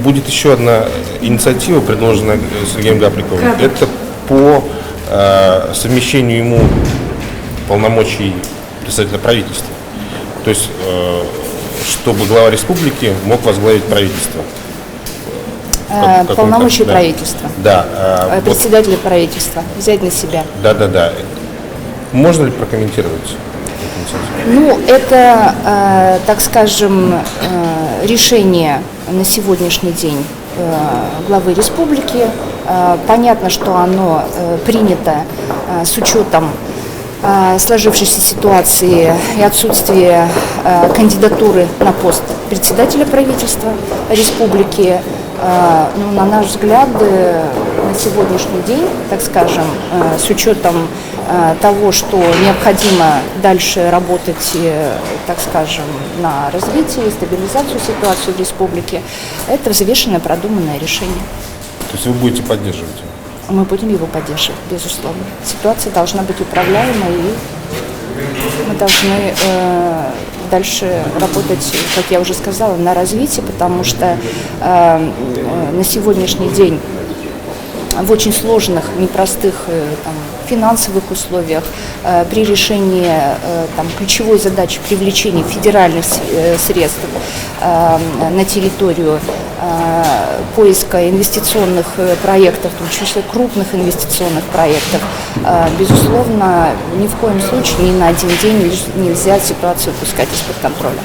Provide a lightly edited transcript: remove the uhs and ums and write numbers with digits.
будет еще одна инициатива, предложенная Сергеем Гаприковым. Это по совмещению ему полномочий представителя правительства. То есть, чтобы глава республики мог возглавить правительство. Полномочия правительства. Да. Председателя правительства взять на себя. Да. Можно ли прокомментировать эту инициативу? Ну, это, так скажем, решение на сегодняшний день главы республики. Понятно, что оно принято с учетом сложившейся ситуации и отсутствия кандидатуры на пост председателя правительства республики. Ну, на наш взгляд, на сегодняшний день, так скажем, с учетом того, что необходимо дальше работать, так скажем, на развитие и стабилизацию ситуации в республике, это взвешенное, продуманное решение. То есть вы будете поддерживать его? Мы будем его поддерживать, безусловно. Ситуация должна быть управляемой, и мы должны дальше работать, как я уже сказала, на развитие, потому что на сегодняшний день в очень сложных, непростых финансовых условиях при решении ключевой задачи привлечения федеральных средств на территорию поиска инвестиционных проектов, в том числе крупных инвестиционных проектов, безусловно, ни в коем случае ни на один день нельзя ситуацию упускать из-под контроля.